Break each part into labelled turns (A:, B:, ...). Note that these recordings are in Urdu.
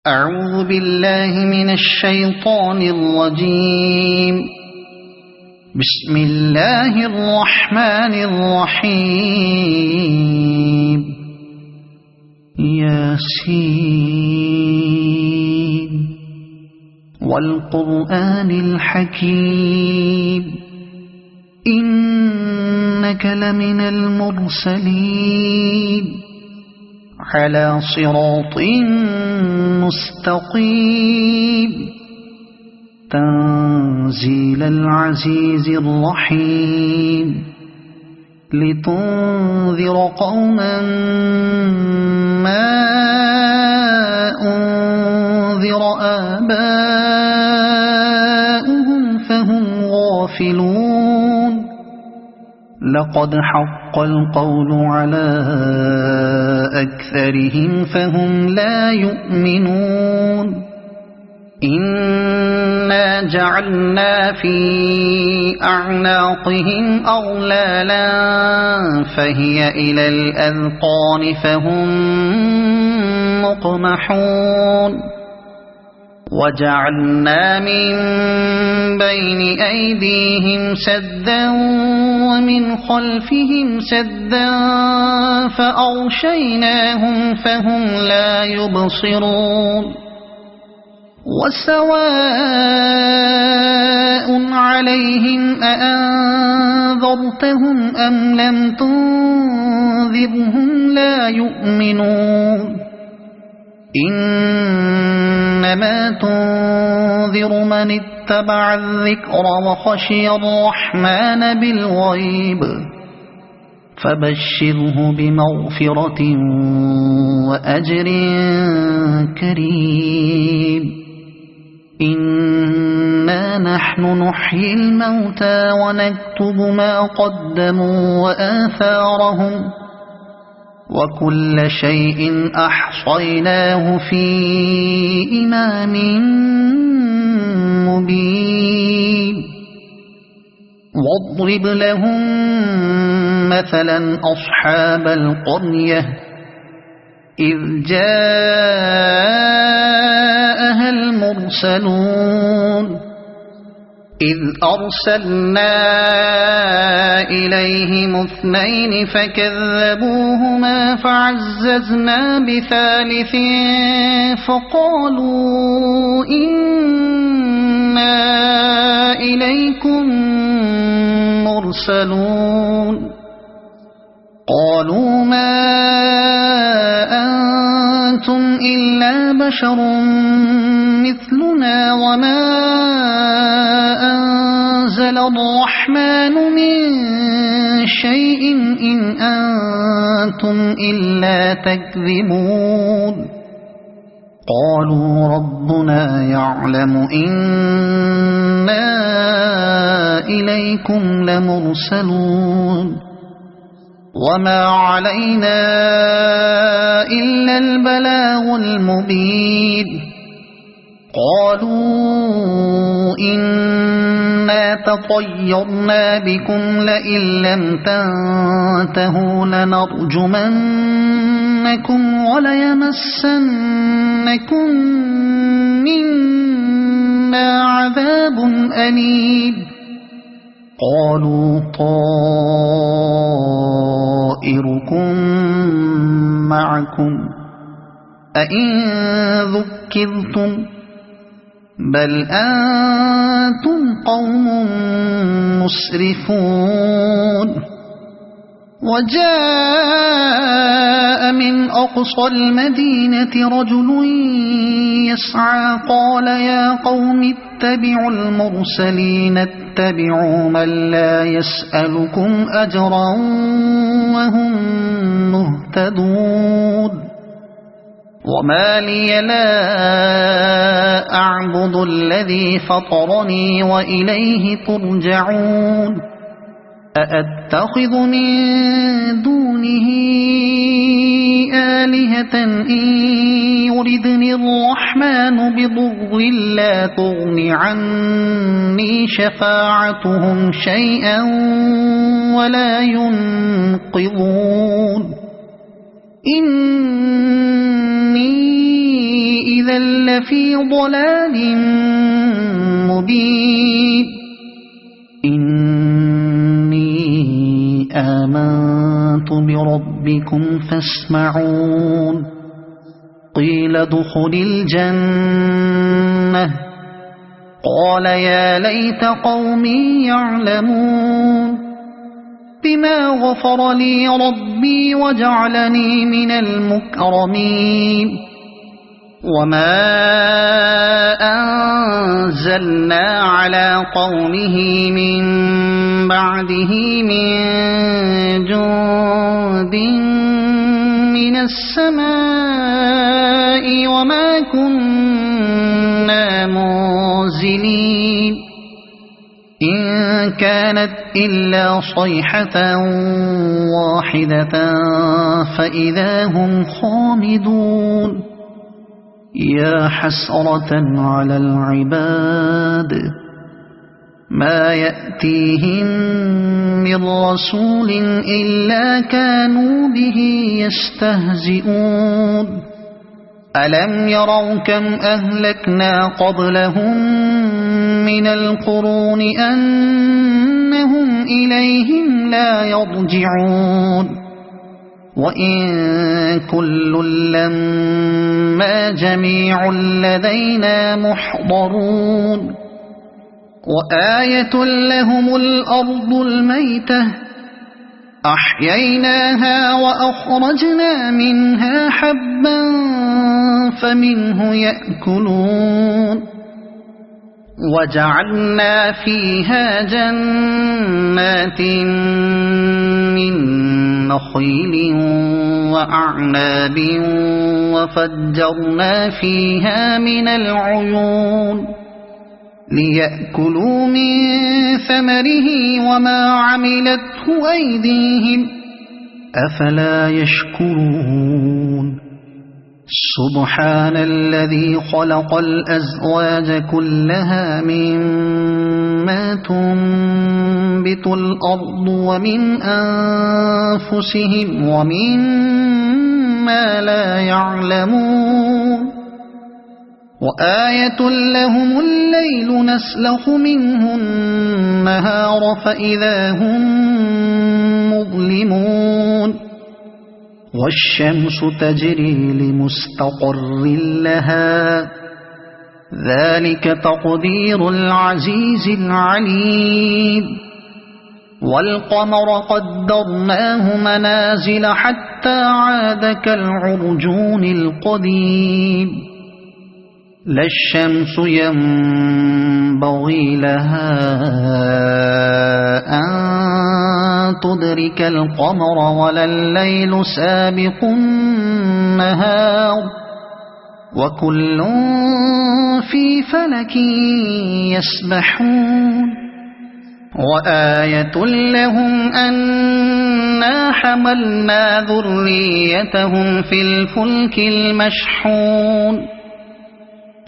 A: أعوذ بالله من الشيطان الرجيم. بسم الله الرحمن الرحيم. ياسين والقرآن الحكيم إنك لمن المرسلين على صراط مستقيم تنزيل العزيز الرحيم لتنذر قوما ما أنذر آباؤهم فهم غافلون. لقد حق القول على أكثرهم فهم لا يؤمنون. إنا جعلنا في أعناقهم أغلالا فهي إلى الأذقان فهم مقمحون. وجعلنا من بين أيديهم سدا ومن خلفهم سدا فأغشيناهم فهم لا يبصرون. وسواء عليهم أأنذرتهم أم لم تنذرهم لا يؤمنون. إنما تنذر من اتبع الذكر وخشي الرحمن بالغيب فبشره بمغفرة وأجر كريم. إنا نحن نحيي الموتى ونكتب ما قدموا وآثارهم وكل شيء أحصيناه في إمام مبين. واضرب لهم مثلا أصحاب القرية إذ جاءها المرسلون إذ أرسلنا إليهم اثنين فكذبوهما فعززنا بثالث فقالوا إنا إليكم مرسلون. قالوا ما أنتم إلا بشر مثلنا وما أنزل الرحمن من شيء إن أنتم إلا تكذبون. قالوا ربنا يعلم إنا إليكم لمرسلون وما علينا إلا البلاغ المبين. قالوا إنا تطيرنا بكم لئن لم تنتهوا لنرجمنكم وليمسنكم منا عذاب أليم. قالوا طائركم معكم أئن ذكرتم بل أنتم قوم مسرفون. وجاء من أقصى المدينة رجل يسعى قال يا قوم اتبعوا المرسلين اتبعوا من لا يسألكم أجرا وهم مهتدون. وما لي لا أعبد الذي فطرني وإليه ترجعون. أأتخذ من دونه آلهة إن يردني الرحمن بضر لا تغن عني شفاعتهم شيئا ولا ينقذون. إني إذا لفي ضلال مبين إني آمنت بربكم فاسمعون قيل ادخل الجنة قال يا ليت قومي يعلمون بما غفر لي ربي وجعلني من المكرمين وما أنزلنا على قومه من بعده من جند من السماء وما كنا منزلين إن كانت إلا صيحة واحدة فإذا هم خامدون يا حسرة على العباد ما يأتيهم من رسول إلا كانوا به يستهزئون ألم يروا كم أهلكنا قبلهم من القرون أنهم إليهم لا يرجعون وإن كل لما جميع لدينا محضرون وآية لهم الأرض الميتة أحييناها وأخرجنا منها حبا فمنه يأكلون وجعلنا فيها جنات من نخيل وأعناب وفجرنا فيها من العيون ليأكلوا من ثمره وما عملته أيديهم أفلا يشكرون سبحان الذي خلق الأزواج كلها مما تنبت الأرض ومن أنفسهم ومما لا يعلمون وآية لهم الليل نسلخ منه النهار فإذا هم مظلمون والشمس تجري لمستقر لها ذلك تقدير العزيز العليم والقمر قدرناه منازل حتى عاد كالعرجون القديم لا الشمس ينبغي لها أن تدرك القمر ولا الليل سابق النهار وكل في فلك يسبحون وآية لهم أنا حملنا ذريتهم في الفلك المشحون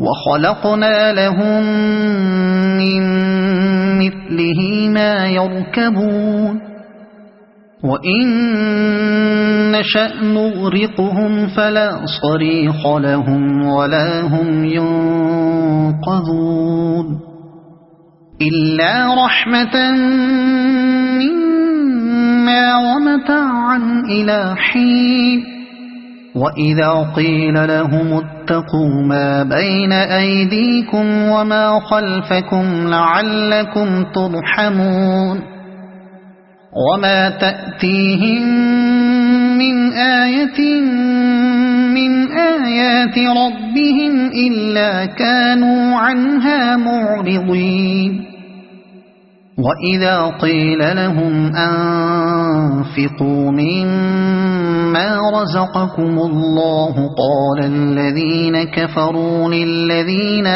A: وخلقنا لهم من مثله ما يركبون وإن نشأ نغرقهم فلا صريخ لهم ولا هم ينقذون إلا رحمة منا ومتاعا إلى حين وإذا قيل لهم اتقوا ما بين أيديكم وما خلفكم لعلكم ترحمون وما تأتيهم من آية من آيات ربهم إلا كانوا عنها معرضين وإذا قيل لهم أنفقوا مما رزقكم الله قال الذين كفروا للذين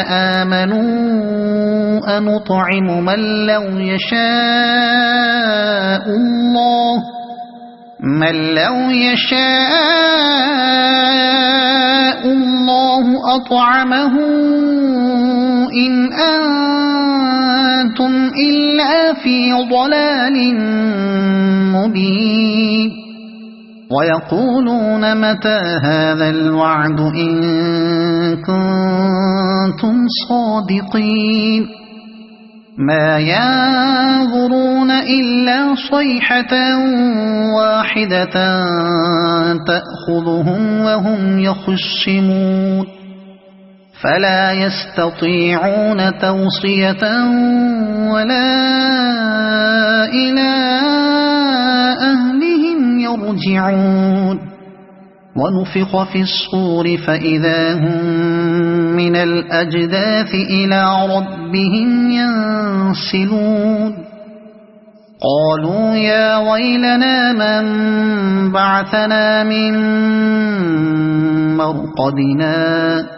A: آمنوا أنطعم من لو يشاء الله أطعمه إن أنتم إلا في ضلال مبين ويقولون متى هذا الوعد إن كنتم صادقين ما ينظرون إلا صيحة واحدة تأخذهم وهم يخصمون فلا يستطيعون توصية ولا إلى أهلهم يرجعون ونفخ في الصور فإذا هم من الأجداث إلى ربهم ينسلون قالوا يا ويلنا من بعثنا من مرقدنا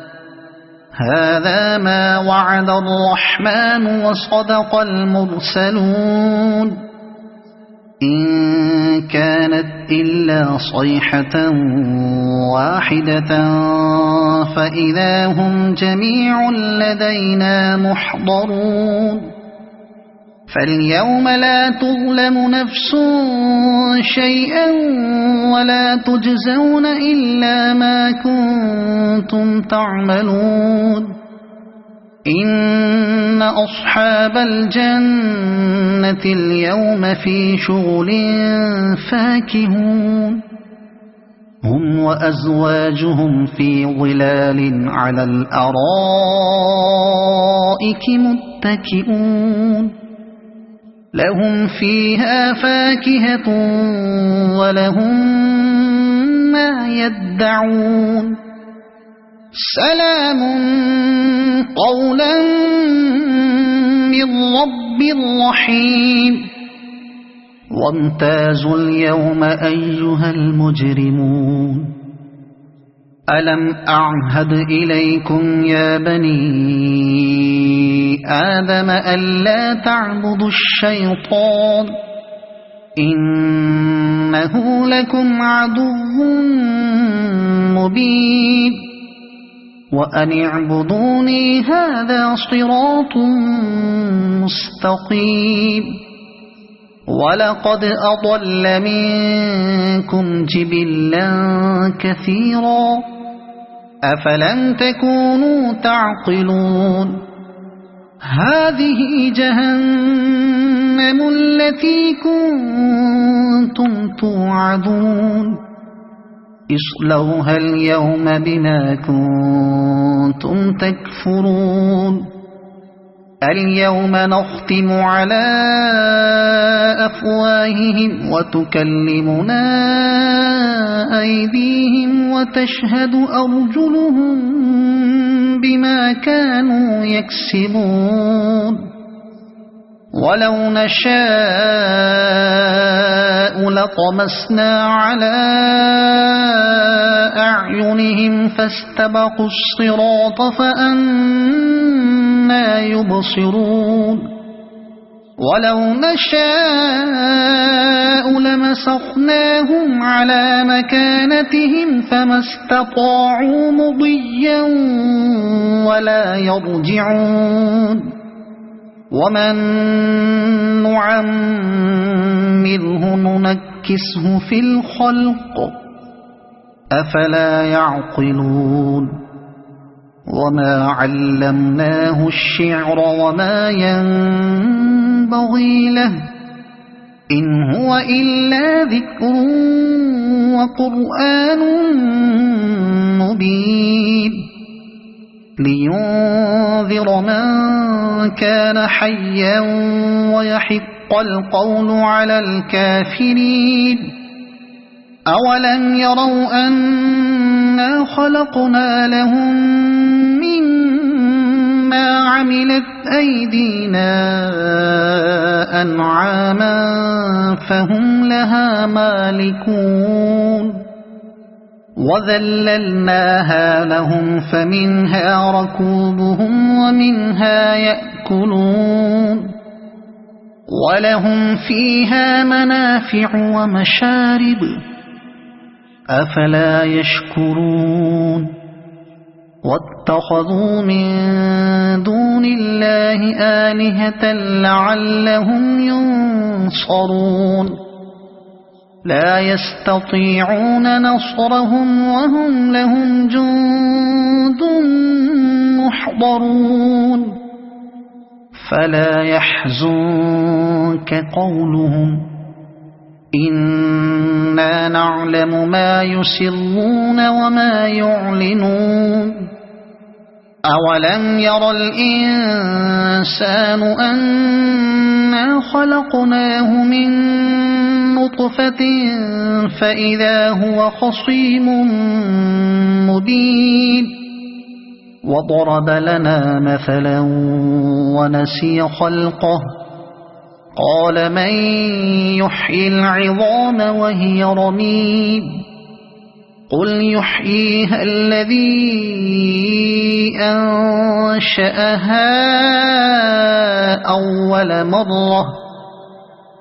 A: هذا ما وعد الرحمن وصدق المرسلون إن كانت إلا صيحة واحدة فإذا هم جميع لدينا محضرون فاليوم لا تظلم نفس شيئا ولا تجزون إلا ما كنتم تعملون إن أصحاب الجنة اليوم في شغل فاكهون هم وأزواجهم في ظلال على الأرائك متكئون لهم فيها فاكهة ولهم ما يدعون سلام قولا من رب رحيم وامتازوا اليوم أيها المجرمون ألم أعهد إليكم يا بني آدم ألا تعبدوا الشيطان إنه لكم عدو مبين وأن اعبدوني هذا صراط مستقيم ولقد أضل منكم جبلا كثيرا أفلم تكونوا تعقلون هذه جهنم التي كنتم توعدون اصلوها اليوم بما كنتم تكفرون اليوم نختم على أفواههم وتكلمنا أيديهم وتشهد أرجلهم بما كانوا يكسبون ولو نشاء لطمسنا على أعينهم فاستبقوا الصراط فأنى يبصرون ولو نشاء لمسخناهم على مكانتهم فما استطاعوا مضيا ولا يرجعون ومن نعمره ننكسه في الخلق أفلا يعقلون وما علمناه الشعر وما ينبغي له إن هو إلا ذكر وقرآن مبين لينذر من كان حيا ويحق القول على الكافرين أولم يروا أنا خلقنا لهم مما عملت أيدينا أنعاما فهم لها مالكون وذللناها لهم فمنها ركوبهم ومنها يأكلون ولهم فيها منافع ومشارب أفلا يشكرون واتخذوا من دون الله آلهة لعلهم ينصرون لا يستطيعون نصرهم وهم لهم جند محضرون فلا يحزنك قولهم إنا نعلم ما يسرون وما يعلنون أولم ير الإنسان أنا خلقناه من نطفة فإذا هو خصيم مبين وضرب لنا مثلا ونسي خلقه قال من يحيي العظام وهي رميم قل يحييها الذي أنشأها أول مرة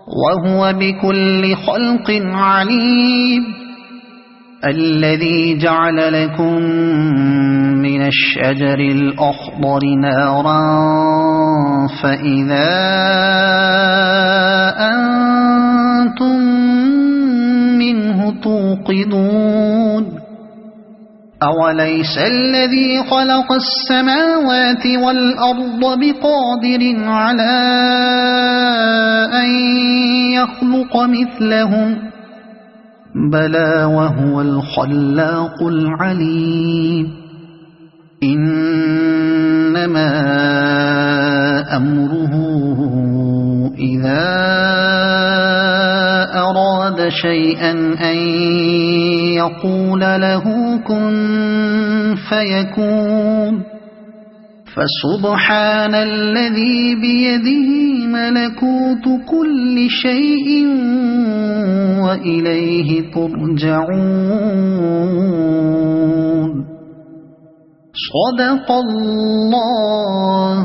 A: وهو بكل خلق عليم الذي جعل لكم من الشجر الأخضر نارا فإذا أنتم منه توقدون أوليس الذي خلق السماوات والأرض بقادر على أن يخلق مثلهم بلى وهو الخلاق العليم إنما أمره إذا أراد شيئا أن يقول له كن فيكون فسبحان الذي بيده ملكوت كل شيء وإليه ترجعون صدق الله